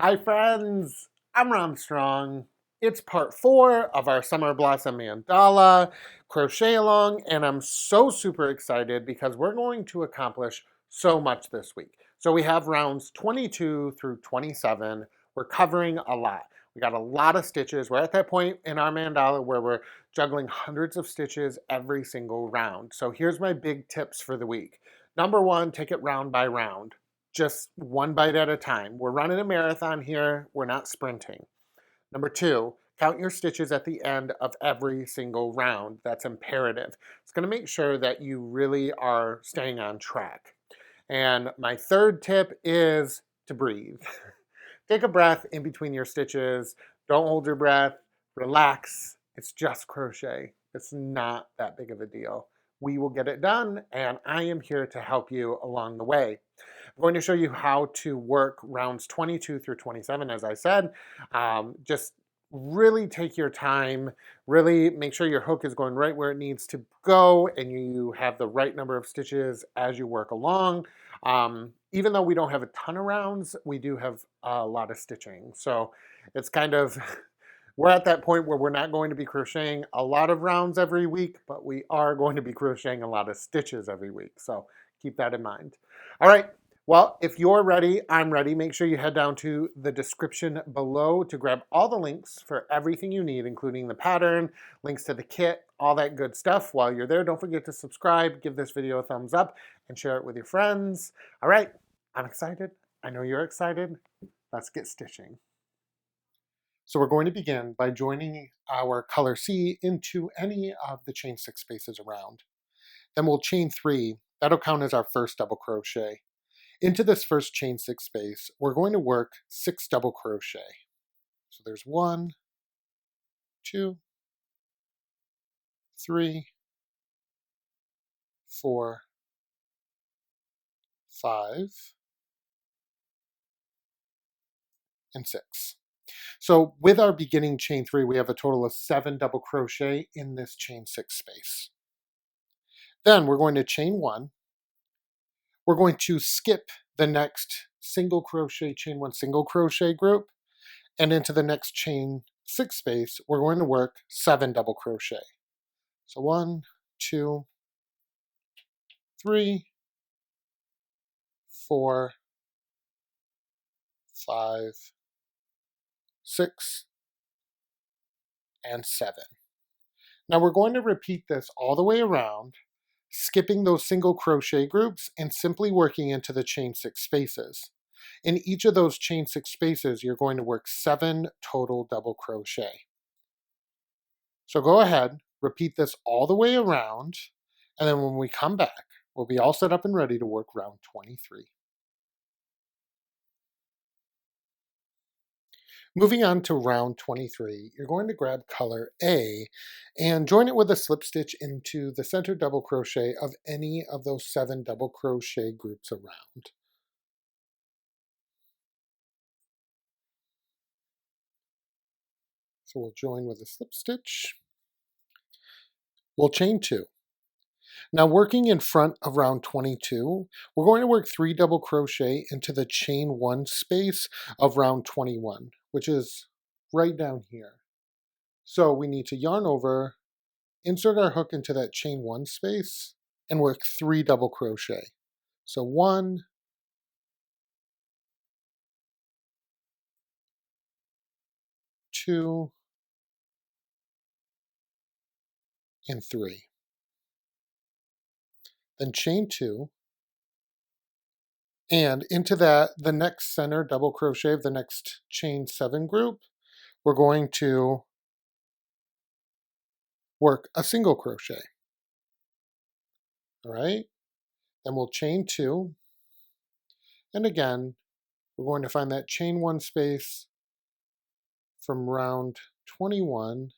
Hi friends, I'm Rohn Strong. It's part 4 of our Summer Blossom Mandala Crochet Along, and I'm so super excited because we're going to accomplish so much this week. So we have rounds 22 through 27. We're covering a lot. We got a lot of stitches. We're at that point in our mandala where we're juggling hundreds of stitches every single round. So here's my big tips for the week. Number 1, take it round by round, just one bite at a time. We're running a marathon here, we're not sprinting. Number 2, count your stitches at the end of every single round. That's imperative. It's going to make sure that you really are staying on track. And my third tip is to breathe. Take a breath in between your stitches. Don't hold your breath. Relax. It's just crochet. It's not that big of a deal. We will get it done, and I am here to help you along the way. I'm going to show you how to work rounds 22 through 27, as I said. Just really take your time, really make sure your hook is going right where it needs to go and you have the right number of stitches as you work along. Even though we don't have a ton of rounds, we do have a lot of stitching. So it's kind of, we're at that point where we're not going to be crocheting a lot of rounds every week, but we are going to be crocheting a lot of stitches every week. So keep that in mind. All right. Well, if you're ready, I'm ready. Make sure you head down to the description below to grab all the links for everything you need, including the pattern, links to the kit, all that good stuff. While you're there, don't forget to subscribe, give this video a thumbs up, and share it with your friends. All right, I'm excited. I know you're excited. Let's get stitching. So we're going to begin by joining our color C into any of the chain 6 spaces around. Then we'll chain 3. That'll count as our first double crochet. Into this first chain 6 space, we're going to work 6 double crochet. So there's 1, 2, 3, 4, 5, and 6. So with our beginning chain 3, we have a total of 7 double crochet in this chain 6 space. Then we're going to chain 1. We're going to skip the next single crochet, chain 1 single crochet group, and into the next chain 6 space, we're going to work 7 double crochet. So 1, 2, 3, 4, 5, 6, and 7. Now we're going to repeat this all the way around, skipping those single crochet groups and simply working into the chain 6 spaces. In each of those chain 6 spaces, you're going to work 7 total double crochet. So go ahead, repeat this all the way around, and then when we come back, we'll be all set up and ready to work round 23. Moving on to round 23, you're going to grab color A and join it with a slip stitch into the center double crochet of any of those 7 double crochet groups around. So we'll join with a slip stitch. We'll chain 2. Now working in front of round 22, we're going to work 3 double crochet into the chain 1 space of round 21, which is right down here. So we need to yarn over, insert our hook into that chain 1 space, and work 3 double crochet. So 1, 2, and 3. Then chain 2, and into the next center double crochet of the next chain 7 group, we're going to work a single crochet. All right, then we'll chain 2, and again, we're going to find that chain 1 space from round 21,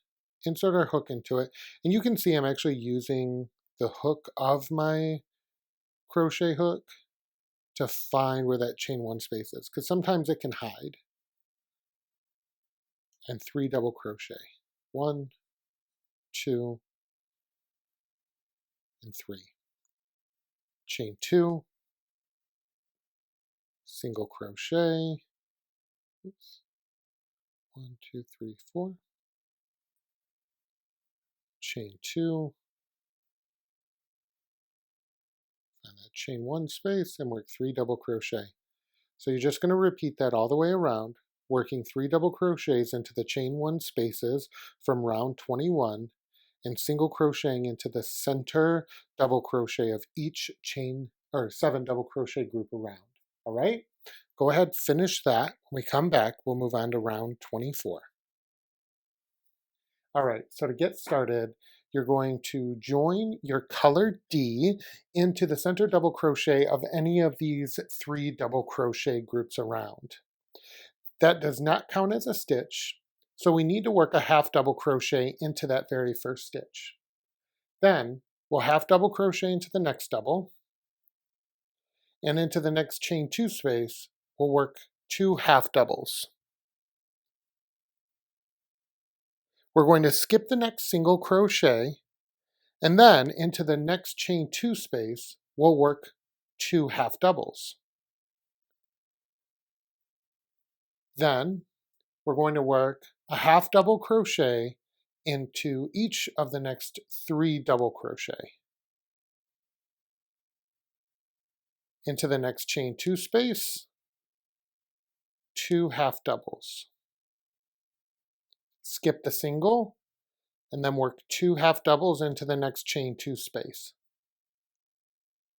insert our hook into it, and you can see I'm actually using the hook of my crochet hook to find where that chain 1 space is, because sometimes it can hide. And 3 double crochet. 1, 2, and 3. Chain 2, single crochet, Oops. 1, 2, 3, 4. Chain 2. And that chain 1 space and work 3 double crochet. So you're just going to repeat that all the way around, working 3 double crochets into the chain 1 spaces from round 21 and single crocheting into the center double crochet of each chain or 7 double crochet group around. All right? Go ahead, finish that. When we come back, we'll move on to round 24. All right, so to get started, you're going to join your color D into the center double crochet of any of these 3 double crochet groups around. That does not count as a stitch, so we need to work a half double crochet into that very first stitch. Then we'll half double crochet into the next double, and into the next chain 2 space, we'll work 2 half doubles. We're going to skip the next single crochet, and then into the next chain 2 space, we'll work 2 half doubles. Then we're going to work a half double crochet into each of the next 3 double crochet. Into the next chain 2 space, 2 half doubles. Skip the single, and then work 2 half doubles into the next chain 2 space.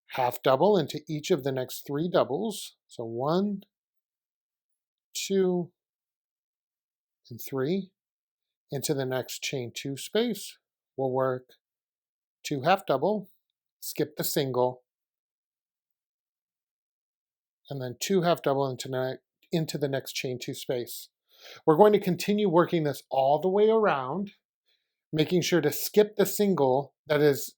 Half double into each of the next 3 doubles. So 1, 2, and 3. Into the next chain 2 space, we'll work 2 half double, skip the single, and then 2 half double into the next chain 2 space. We're going to continue working this all the way around, making sure to skip the single that is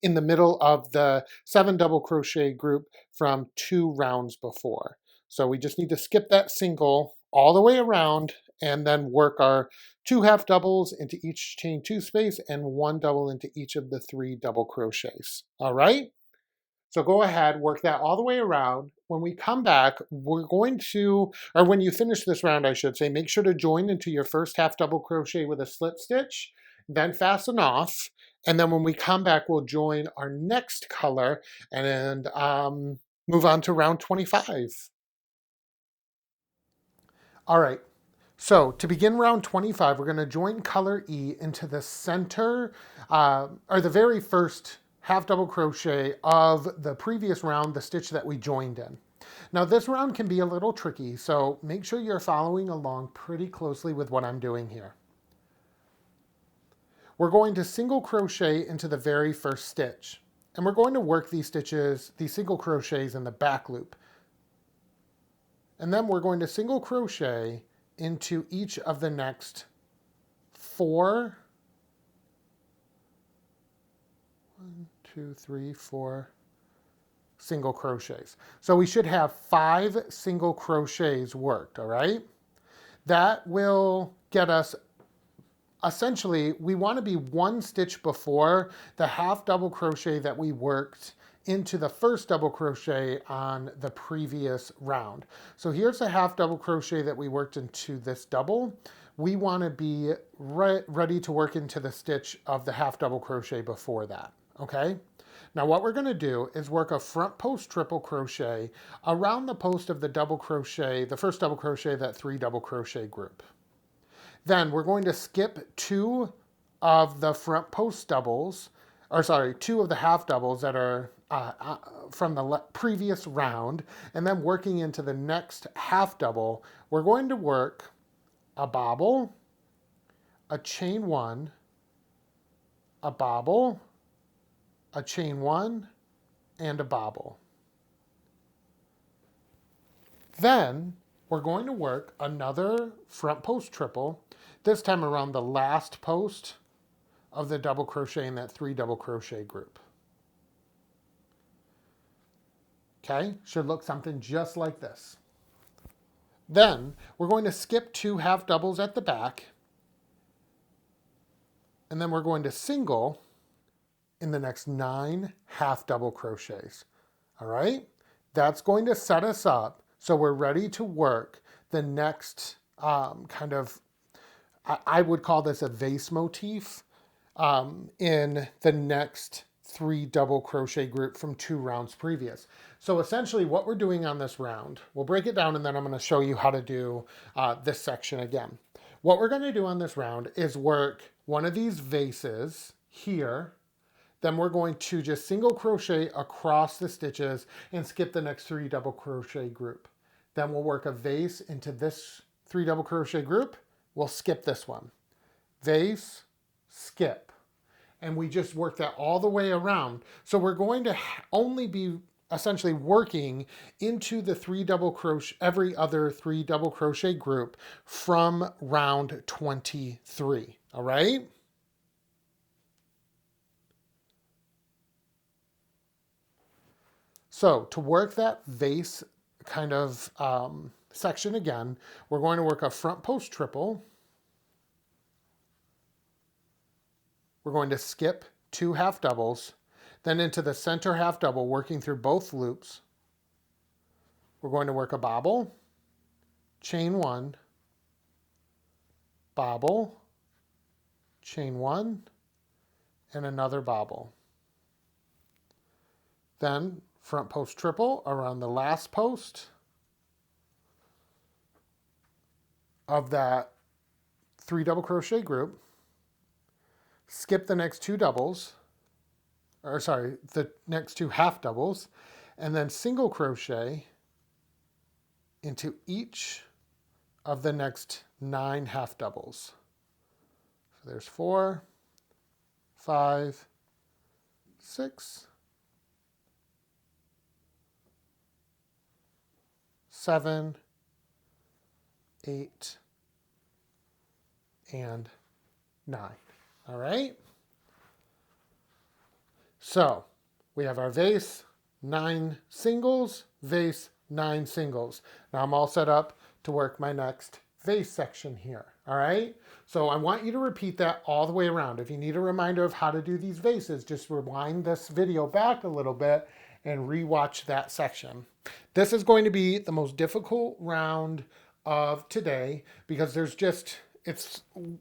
in the middle of the 7 double crochet group from 2 rounds before. So we just need to skip that single all the way around and then work our 2 half doubles into each chain 2 space and 1 double into each of the 3 double crochets. All right? So go ahead, work that all the way around. When we come back, we're going to, or when you finish this round, I should say, make sure to join into your first half double crochet with a slip stitch, then fasten off. And then when we come back, we'll join our next color and move on to round 25. All right. So to begin round 25, we're going to join color E into the center, or the very first half double crochet of the previous round, the stitch that we joined in. Now this round can be a little tricky, so make sure you're following along pretty closely with what I'm doing here. We're going to single crochet into the very first stitch, and we're going to work these stitches, these single crochets in the back loop. And then we're going to single crochet into each of the next 4, 1, 2, 3, 4 single crochets. So we should have 5 single crochets worked, all right? That will get us, essentially, we want to be 1 stitch before the half double crochet that we worked into the first double crochet on the previous round. So here's a half double crochet that we worked into this double. We want to be ready to work into the stitch of the half double crochet before that, okay? Now what we're going to do is work a front post triple crochet around the post of the double crochet, the first double crochet, that 3 double crochet group. Then we're going to skip 2 of the front post doubles, or sorry, 2 of the half doubles that are from the previous round, and then working into the next half double, we're going to work a bobble, a chain 1, a bobble, a chain 1, and a bobble. Then we're going to work another front post triple, this time around the last post of the double crochet in that 3 double crochet group. Okay, should look something just like this. Then we're going to skip 2 half doubles at the back, and then we're going to single in the next 9 half double crochets. All right, that's going to set us up So we're ready to work the next I would call this a vase motif in the next 3 double crochet group from 2 rounds previous. So essentially what we're doing on this round, we'll break it down and then I'm going to show you how to do this section again. What we're going to do on this round is work one of these vases here. Then we're going to just single crochet across the stitches and skip the next 3 double crochet group. Then we'll work a vase into this 3 double crochet group. We'll skip this one. Vase, skip. And we just work that all the way around. So we're going to only be essentially working into the 3 double crochet, every other 3 double crochet group from round 23. All right? So to work that vase kind of section again, we're going to work a front post triple. We're going to skip 2 half doubles, then into the center half double, working through both loops. We're going to work a bobble, chain 1, bobble, chain 1, and another bobble. Then front post triple around the last post of that 3 double crochet group. Skip the next 2 doubles, or sorry, the next 2 half doubles, and then single crochet into each of the next 9 half doubles. So there's 4, 5, 6, 7, 8, and 9. All right? So we have our vase, 9 singles, vase, 9 singles. Now I'm all set up to work my next vase section here. All right? So I want you to repeat that all the way around. If you need a reminder of how to do these vases, just rewind this video back a little bit and rewatch that section. This is going to be the most difficult round of today because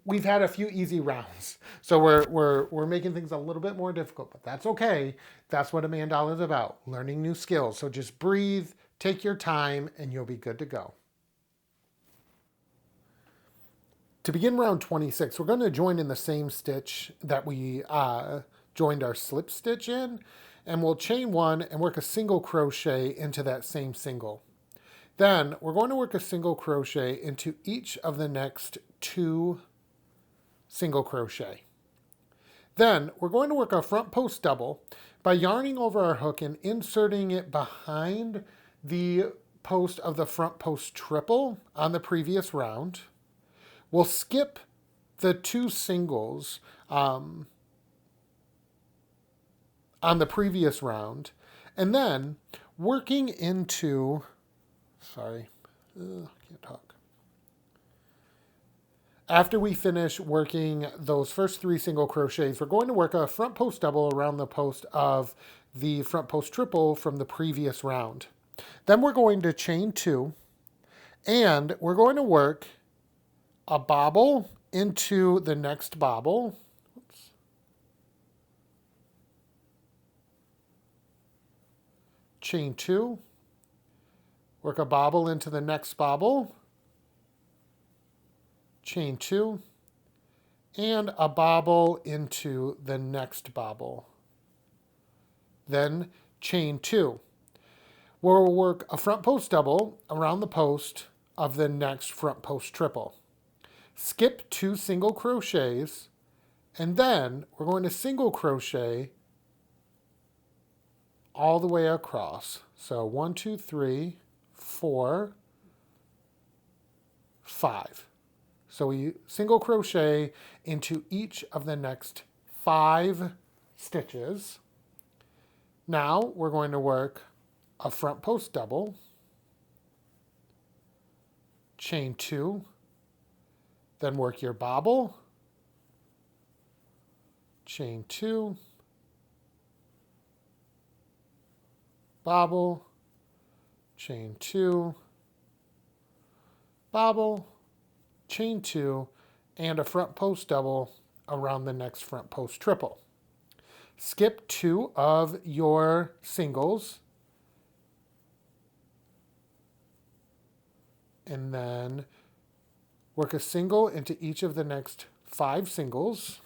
we've had a few easy rounds. So we're making things a little bit more difficult, but that's okay. That's what a mandala is about, learning new skills. So just breathe, take your time, and you'll be good to go. To begin round 26, we're going to join in the same stitch that we joined our slip stitch in, and we'll chain 1 and work a single crochet into that same single. Then we're going to work a single crochet into each of the next 2 single crochet. Then we're going to work our front post double by yarning over our hook and inserting it behind the post of the front post triple on the previous round. We'll skip the 2 singles on the previous round, and then working into, I can't talk. After we finish working those first 3 single crochets, we're going to work a front post double around the post of the front post triple from the previous round. Then we're going to chain 2, and we're going to work a bobble into the next bobble. Oops. Chain 2, work a bobble into the next bobble, chain 2, and a bobble into the next bobble. Then chain 2. We'll work a front post double around the post of the next front post triple. Skip 2 single crochets, and then we're going to single crochet all the way across. So 1, 2, 3, 4, 5. So we single crochet into each of the next 5 stitches. Now we're going to work a front post double, chain 2, then work your bobble, chain 2, bobble, chain 2, bobble, chain 2, and a front post double around the next front post triple. Skip 2 of your singles, and then work a single into each of the next 5 singles.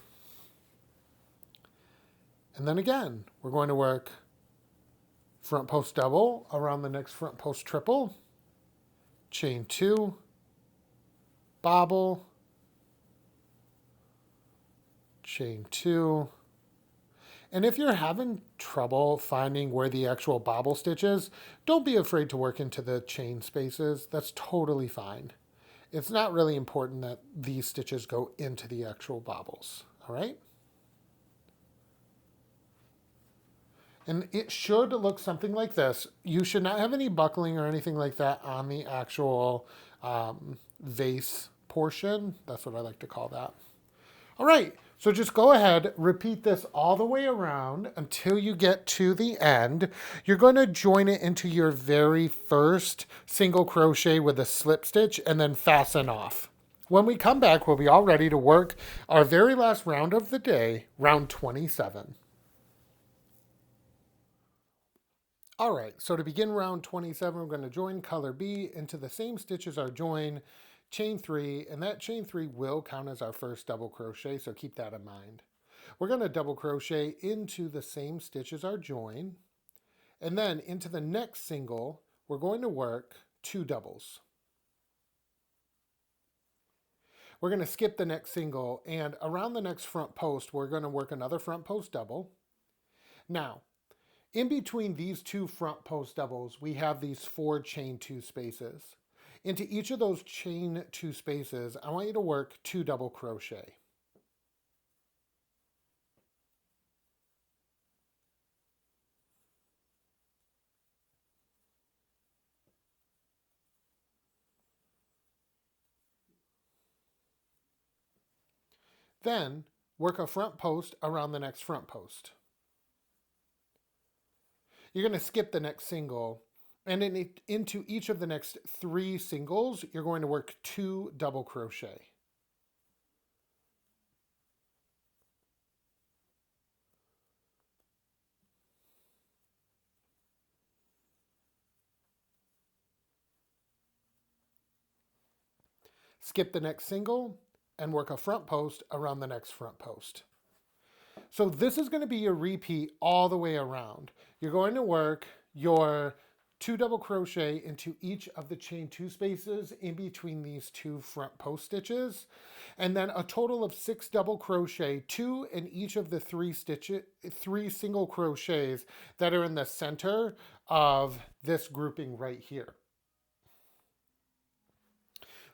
And then again, we're going to work front post double around the next front post triple, chain 2, bobble, chain 2. And if you're having trouble finding where the actual bobble stitch is, don't be afraid to work into the chain spaces. That's totally fine. It's not really important that these stitches go into the actual bobbles, all right? And it should look something like this. You should not have any buckling or anything like that on the actual vase portion. That's what I like to call that. All right, so just go ahead, repeat this all the way around until you get to the end. You're going to join it into your very first single crochet with a slip stitch and then fasten off. When we come back, we'll be all ready to work our very last round of the day, round 27. All right, so to begin round 27, we're going to join color B into the same stitch as our join, chain 3, and that chain 3 will count as our first double crochet, so keep that in mind. We're going to double crochet into the same stitch as our join, and then into the next single, we're going to work 2 doubles. We're going to skip the next single, and around the next front post, we're going to work another front post double. Now, in between these 2 front post doubles, we have these 4 chain 2 spaces. Into each of those chain 2 spaces, I want you to work 2 double crochet. Then work a front post around the next front post. You're going to skip the next single, and into each of the next 3 singles, you're going to work 2 double crochet. Skip the next single and work a front post around the next front post. So this is going to be your repeat all the way around. You're going to work your 2 double crochet into each of the chain 2 spaces in between these 2 front post stitches, and then a total of 6 double crochet, 2 in each of the 3 single crochets that are in the center of this grouping right here.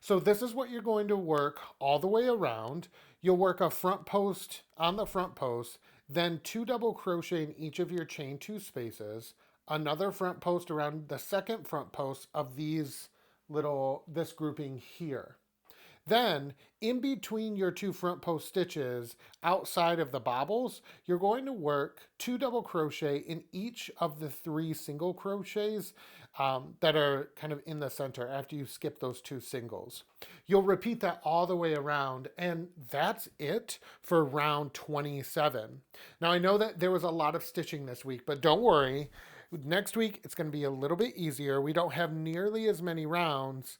So this is what you're going to work all the way around. You'll work a front post on the front post, then 2 double crochet in each of your chain 2 spaces, another front post around the second front post of this grouping here. Then, in between your 2 front post stitches, outside of the bobbles, you're going to work 2 double crochet in each of the 3 single crochets that are kind of in the center after you skip those 2 singles. You'll repeat that all the way around, and that's it for round 27. Now, I know that there was a lot of stitching this week, but don't worry. Next week, it's going to be a little bit easier. We don't have nearly as many rounds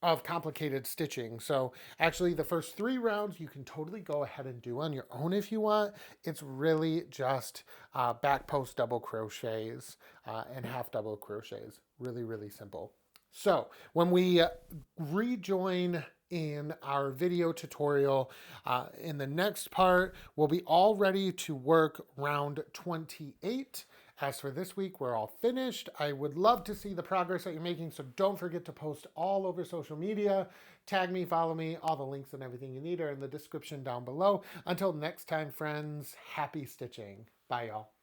of complicated stitching. So actually the first 3 rounds you can totally go ahead and do on your own if you want. It's really just back post double crochets and half double crochets. Really, really simple. So when we rejoin in our video tutorial in the next part, we'll be all ready to work round 28. As for this week, we're all finished. I would love to see the progress that you're making, so don't forget to post all over social media. Tag me, follow me. All the links and everything you need are in the description down below. Until next time, friends, happy stitching. Bye, y'all.